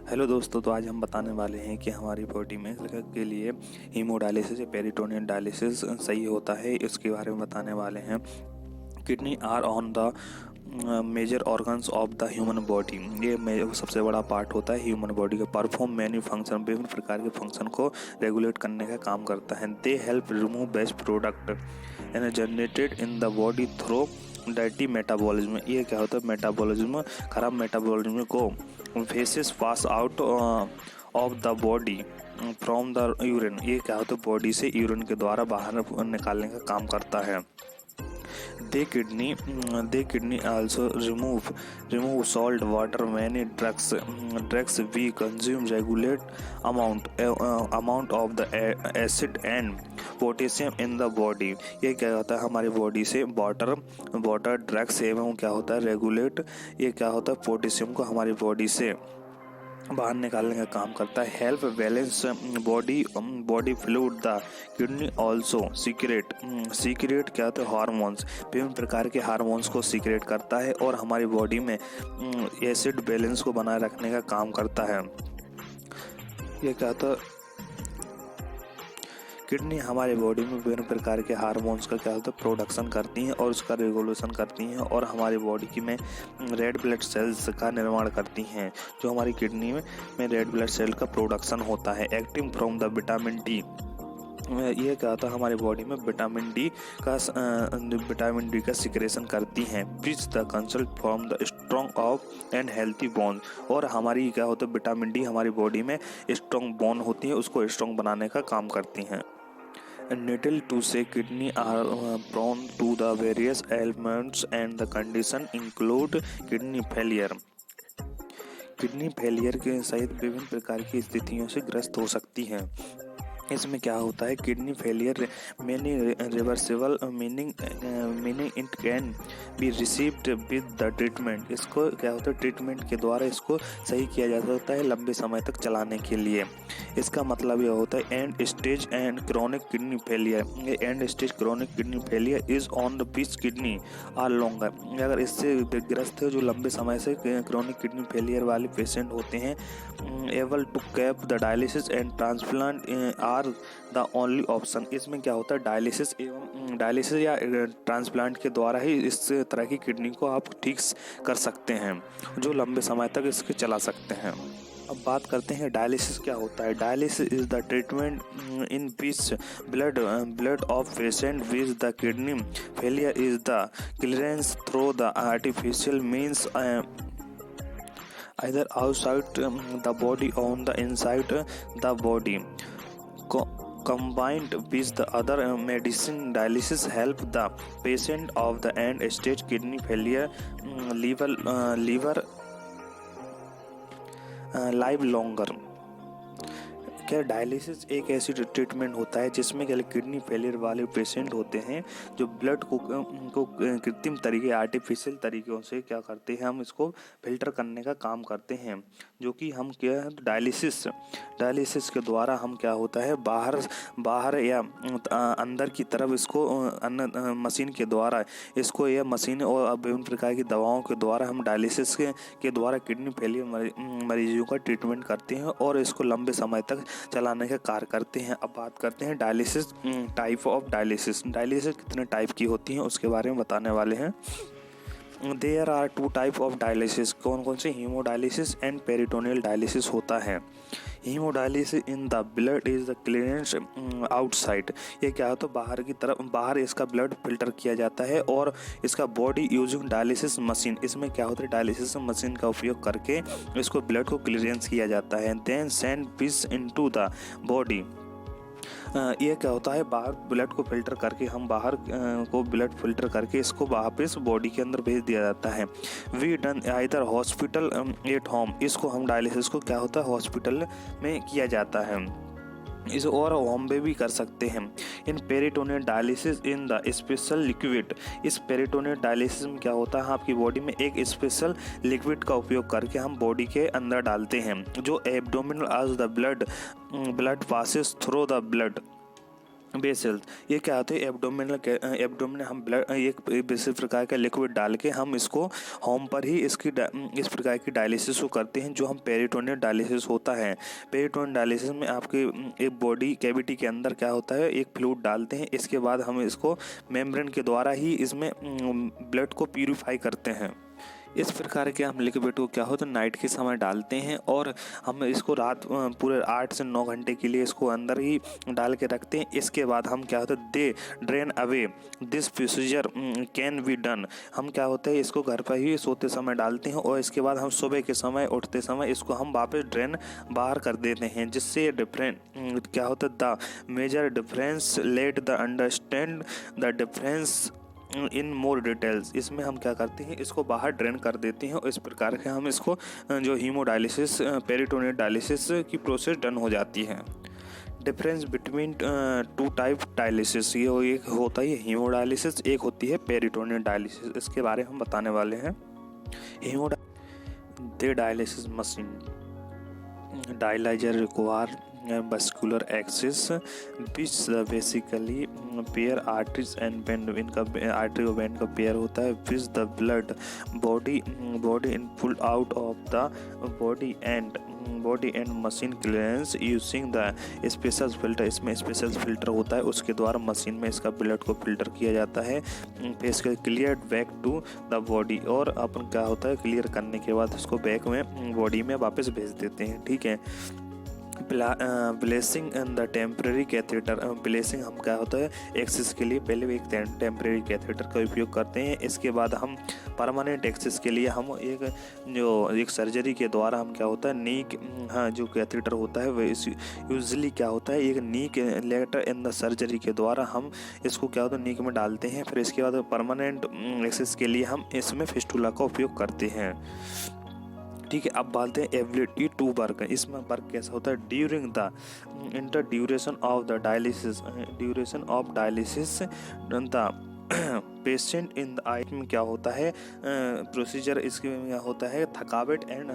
Hello दोस्तों, तो आज हम बताने वाले हैं कि हमारी बॉडी में के लिए हीमोडायलिसिस या पेरिटोनियल डायलिसिस सही होता है। इसके बारे में बताने वाले हैं। Kidney are on the major organs of the human body. ये सबसे बड़ा पार्ट होता है ह्यूमन बॉडी का। परफॉर्म मैनी फंक्शन, विभिन्न प्रकार के फंक्शन को रेगुलेट करने का काम करता है। They help remove waste product and generated in the body through dietary metabolism. ये क्या होता है? मेटाबॉलिज्म, खराब मेटाबॉलिज्म को faeces pass out of the body from the urine. ये क्या होता है? बॉडी से यूरिन के द्वारा बाहर निकालने का काम करता है। दे kidney also remove salt water. Many drugs we consume regulate amount of the acid and potassium in the body. ये क्या होता है? हमारी बॉडी से वाटर ड्रग्स एवं क्या होता है? रेगुलेट। ये क्या होता है? पोटेशियम को हमारी बॉडी से बाहर निकालने का काम करता है। Help balance body fluid. The kidney also secret क्या होता है? हार्मोन्स, विभिन्न प्रकार के हार्मोन्स को सीक्रेट करता है और हमारी बॉडी में एसिड बैलेंस को बनाए रखने का काम करता है। ये क्या होता है? किडनी हमारे बॉडी में विभिन्न प्रकार के हार्मोन्स का क्या होता है? प्रोडक्शन करती हैं और उसका रेगुलेशन करती हैं और हमारी बॉडी में रेड ब्लड सेल्स का निर्माण करती हैं, जो हमारी किडनी में रेड ब्लड सेल का प्रोडक्शन होता है। Acting from the vitamin D. ये क्या होता है? हमारी बॉडी में विटामिन डी का सिक्रेशन करती हैं। Which the consult from the strong of and healthy bone. और हमारी क्या होता है? विटामिन डी हमारी बॉडी में स्ट्रॉन्ग बोन होती है, उसको स्ट्रॉन्ग बनाने का काम करती हैं। Needle to say kidney are prone to the various ailments and the condition include kidney failure. Kidney failure के सहित विभिन्न प्रकार की स्थितियों से ग्रस्त हो सकती हैं। इसमें क्या होता है? Kidney failure many reversible meaning it can be received with the treatment. इसको क्या होता है? ट्रीटमेंट के द्वारा इसको सही किया जा सकता है लंबे समय तक चलाने के लिए। इसका मतलब यह होता है end stage and chronic kidney failure. ये end stage chronic kidney failure is on the which kidney are longer. अगर इससे ग्रस्त है जो लंबे समय से क्रोनिक किडनी फेलियर वाले पेशेंट होते हैं, able to cap the dialysis and transplant are the only option. इसमें क्या होता है? डायलिसिस या ट्रांसप्लांट के द्वारा ही इस तरह की किडनी को आप ठीक कर सकते हैं, जो लंबे समय तक इसके चला सकते हैं। अब बात करते हैं डायलिसिस क्या होता है। Dialysis is the treatment in which blood of patient which the kidney failure is the clearance through the artificial means either outside the body or on the inside the body. Combined with the other medicine, dialysis help the patient of the end stage kidney failure live longer. क्या dialysis एक ऐसी treatment होता है जिसमें क्या kidney failure वाले patient होते हैं जो ब्लड को कृत्रिम तरीके, आर्टिफिशियल तरीक़ों से क्या करते हैं? हम इसको फिल्टर करने का काम करते हैं, जो कि हम क्या है? डायलिसिस के द्वारा हम क्या होता है? बाहर या अंदर की तरफ इसको मशीन के द्वारा इसको या मशीन और विभिन्न प्रकार की दवाओं के द्वारा हम डायलिसिस के द्वारा किडनी फेलियर मरीजों का ट्रीटमेंट करते हैं और इसको लंबे समय तक चलाने का कार्य करते हैं। अब बात करते हैं dialysis type of dialysis. Dialysis कितने टाइप की होती हैं उसके बारे में बताने वाले हैं। There are 2 type of dialysis. कौन कौन से? हीमोडायलिसिस एंड पेरिटोनियल डायलिसिस होता है। Haemodialysis in the blood is the clearance outside. ये क्या होता है? बाहर इसका ब्लड फिल्टर किया जाता है और इसका बॉडी यूजिंग डायलिसिस मशीन। इसमें क्या होता है? डायलिसिस मशीन का उपयोग करके इसको ब्लड को क्लीयरेंस किया जाता है। Then send piece into the body. ये क्या होता है? बाहर ब्लड को फिल्टर करके हम बाहर को ब्लड फिल्टर करके इसको वापस बॉडी के अंदर भेज दिया जाता है। We done either hospital at home. इसको हम डायलिसिस को क्या होता है? हॉस्पिटल में किया जाता है, इस और होम में भी कर सकते हैं। In peritoneal dialysis in the special liquid. इस पेरिटोनियल डायलिसिस में क्या होता है? आपकी बॉडी में एक स्पेशल लिक्विड का उपयोग करके हम बॉडी के अंदर डालते हैं, जो abdominal as the blood passes through the blood. Vessels, ये क्या होते हैं, एब्डोमिनल हम ब्लड एक विशेष प्रकार का लिक्विड डाल के हम इसको होम पर ही इस प्रकार की डायलिसिस को करते हैं, जो हम पेरिटोनियल डायलिसिस होता है। पेरिटोनियल डायलिसिस में आपके एक बॉडी कैविटी के अंदर क्या होता है, एक फ्लूइड डालते हैं, इसके बाद हम इसको मेम्ब्रेन के द्वारा ही इसमें ब्लड को प्यूरिफाई करते हैं। इस प्रकार के हम लिक्विड को क्या होता है नाइट के समय डालते हैं और हम इसको रात पूरे 8 से 9 घंटे के लिए इसको अंदर ही डाल के रखते हैं। इसके बाद हम क्या होता है they drain away this procedure can be done, हम क्या होता है इसको घर पर ही सोते समय डालते हैं और इसके बाद हम सुबह के समय उठते समय इसको हम वापस ड्रेन बाहर कर देते हैं, जिससे डिफरेंट क्या होता है the major difference let the understand the difference in more details. इसमें हम क्या करते हैं इसको बाहर ड्रेन कर देते हैं और इस प्रकार के हम इसको जो हीमोडायलिसिस पेरिटोनियल डायलिसिस की प्रोसेस डन हो जाती है। Difference between two type dialysis, ये एक होता है हीमोडायलिसिस, एक होती है पेरिटोनियल डायलिसिस। इसके बारे में हम बताने वाले हैं। Haemodialysis dialysis machine dialyzer require vascular access which basically pair arteries and vein, इनका आर्टरी और वेन का पेयर होता है, which the blood body in pull out of the body and machine clearance using the special filter। इसमें special filter होता है, उसके द्वारा मशीन में इसका ब्लड को फिल्टर किया जाता है, फिर इसका clear back to the body, और अपन क्या होता है क्लियर करने के बाद उसको बैक में बॉडी में वापस भेज देते हैं। ठीक है। Placing in the temporary catheter, placing हम क्या होता है एक्सिस के लिए पहले एक टेम्प्रेरी कैथेटर का उपयोग करते हैं, इसके बाद हम परमानेंट एक्सिस के लिए हम एक सर्जरी के द्वारा हम क्या होता है नी जो कैथेटर होता है वह यूजुअली क्या होता है एक नी लेटर इन द सर्जरी के द्वारा हम इसको क्या होता है नीक में डालते हैं, फिर इसके बाद परमानेंट एक्सिस के लिए हम इसमें फिस्टुला का उपयोग करते हैं। ठीक है। अब बात है एबिलिटी टू वर्क, इसमें वर्क कैसा होता है during the inter duration of dialysis the patient in the I में क्या होता है प्रोसीजर, इसमें क्या होता है थकावट एंड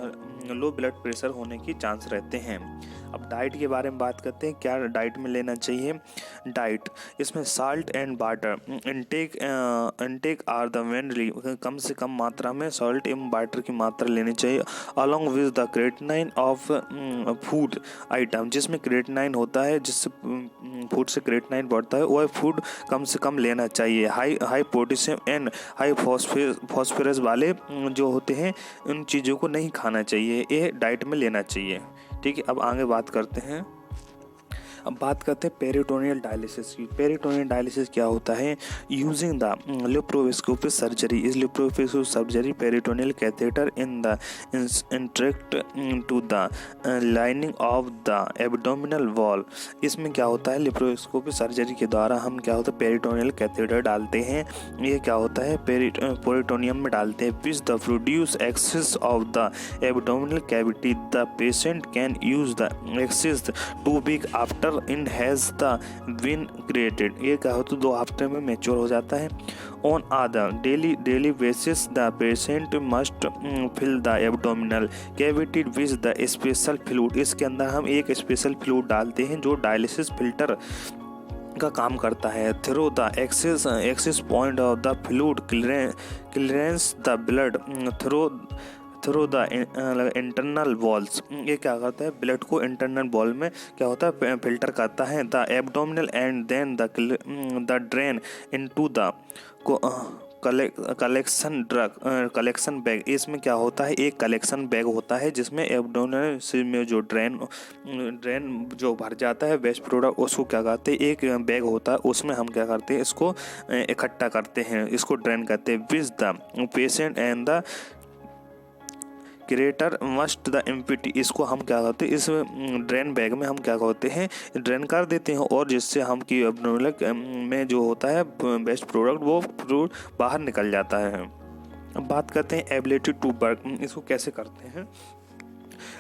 लो ब्लड प्रेशर होने की चांस रहते हैं। अब डाइट के बारे में बात करते हैं, क्या डाइट में लेना चाहिए। डाइट इसमें salt and water intake are the mainly, कम से कम मात्रा में सॉल्ट एवं वाटर की मात्रा लेनी चाहिए, along with the creatinine of food item, जिसमें क्रेटिनाइन होता है जिससे फूड से क्रेटिनाइन बढ़ता है, वह फूड कम से कम लेना चाहिए। High potassium and high phosphorus वाले जो होते हैं उन चीज़ों को नहीं खाना चाहिए, ये डाइट में लेना चाहिए। ठीक है। अब आगे बात करते हैं। अब बात करते हैं पेरिटोनियल डायलिसिस की। पेरिटोनियल डायलिसिस क्या होता है यूजिंग द लेप्रोस्कोपिक सर्जरी, इस laparoscopic surgery peritoneal catheter in the intact to the lining of the abdominal wall. इसमें क्या होता है लेप्रोस्कोपिक सर्जरी के द्वारा हम क्या होता है पेरिटोनियल कैथेटर डालते हैं, ये क्या होता है पेरिटोनियम में डालते हैं, which the produce access of the abdominal cavity, the patient can use the access to big after in has the been created, ये क्या होता है 2 हफ्ते में मैच्योर हो जाता है। On other daily basis the patient must fill the abdominal cavity with the special fluid, इसके अंदर हम एक स्पेशल फ्लूइड डालते हैं जो डायलिसिस फिल्टर का काम करता है। Through the access point of the fluid clearance the blood through the internal walls, ये क्या करता है ब्लड को इंटरनल वॉल में क्या होता है फिल्टर करता है। The abdominal and then the drain into the collection bag, इसमें क्या होता है एक कलेक्शन बैग होता है जिसमें एब्डोमिनल में जो ड्रेन जो भर जाता है वेस्ट प्रोडक्ट, उसको क्या करते हैं एक बैग होता है, उसमें हम क्या करते हैं इसको इकट्ठा करते हैं, इसको ड्रेन करते हैं। Which the patient and the creator must the empty, इसको हम क्या करते हैं इस ड्रेन बैग में हम क्या करते हैं ड्रेन कर देते हैं, और जिससे हम की एब्डोमिनल में जो होता है वेस्ट प्रोडक्ट वो बाहर निकल जाता है। अब बात करते हैं एबिलिटी टू वर्क, इसको कैसे करते हैं।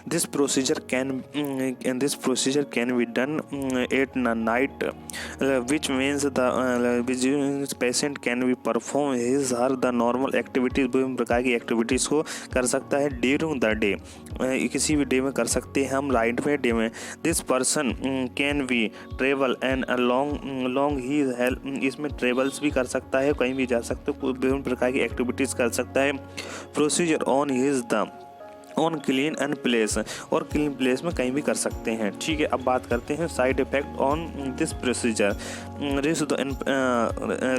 This procedure can be done at night which means the patient can be perform his or the normal activities, विभिन्न प्रकार की एक्टिविटीज़ को कर सकता है ड्यूरिंग द डे, किसी भी डे में कर सकते हैं हम, राइट में डे में। This person can be travel and long he help, इसमें ट्रेवल्स भी कर सकता है, कहीं भी जा सकते हो, विभिन्न प्रकार की एक्टिविटीज़ कर सकता है। Procedure on his the on clean and place, और क्लीन प्लेस में कहीं भी कर सकते हैं, ठीक है। अब बात करते हैं side effect on this procedure.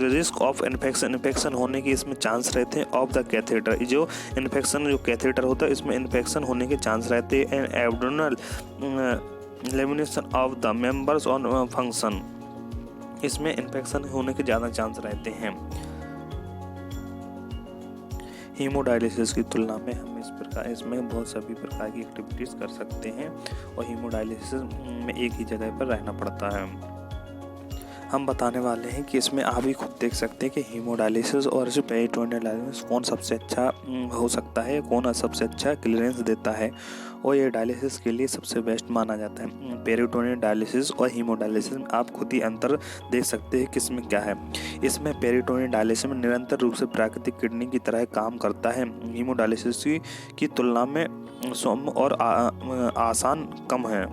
Risk of infection होने की इसमें चांस रहते हैं ऑफ द कैथेटर, जो कैथेटर होता है इसमें इन्फेक्शन होने के चांस रहते हैं। And abdominal lamination of the members on function, इसमें इन्फेक्शन होने के ज़्यादा चांस रहते हैं। हीमोडायलिसिस की तुलना में हम इसमें बहुत सभी प्रकार की एक्टिविटीज़ कर सकते हैं, और हीमोडायलिसिस में एक ही जगह पर रहना पड़ता है। हम बताने वाले हैं कि इसमें आप भी खुद देख सकते हैं कि हीमोडायलिसिस और पेरिटोनियल डायलिसिस कौन सबसे अच्छा हो सकता है, कौन सबसे अच्छा क्लियरेंस देता है, और ये डायलिसिस के लिए सबसे बेस्ट माना जाता है। पेरिटोनियल डायलिसिस और हीमोडायलिसिस में आप खुद ही अंतर देख सकते हैं किसमें क्या है। इसमें पेरिटोनियल डायलिसिस में निरंतर रूप से प्राकृतिक किडनी की तरह काम करता है, हीमोडायलिसिस की तुलना में सौम्य और आसान कम है।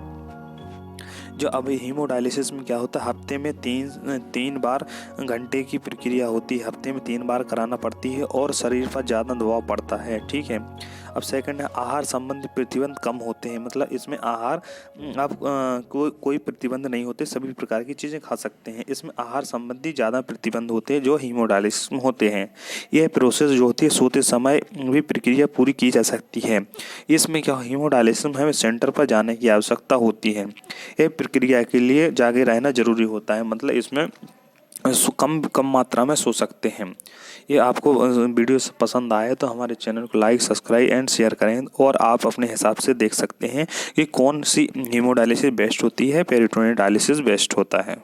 जो अब हीमोडायलिसिस में क्या होता है, हफ्ते में तीन बार घंटे की प्रक्रिया होती है, हफ्ते में 3 बार कराना पड़ती है, और शरीर पर ज़्यादा दबाव पड़ता है, ठीक है। अब सेकंड है आहार संबंधी प्रतिबंध कम होते हैं, मतलब इसमें आहार आप कोई प्रतिबंध नहीं होते, सभी प्रकार की चीज़ें खा सकते हैं। इसमें आहार संबंधी ज़्यादा प्रतिबंध होते हैं जो हीमोडायलिसिस में होते हैं। यह प्रोसेस जो होती है सोते समय भी प्रक्रिया पूरी की जा सकती है। इसमें क्या हीमोडायलिसिस में हमें सेंटर पर जाने की आवश्यकता होती है, यह प्रक्रिया के लिए जागे रहना जरूरी होता है, मतलब इसमें कम मात्रा में सो सकते हैं। ये आपको वीडियो पसंद आए तो हमारे चैनल को लाइक, सब्सक्राइब एंड शेयर करें, और आप अपने हिसाब से देख सकते हैं कि कौन सी हीमोडायलिसिस बेस्ट होती है, पेरिटोनियल डायलिसिस बेस्ट होता है।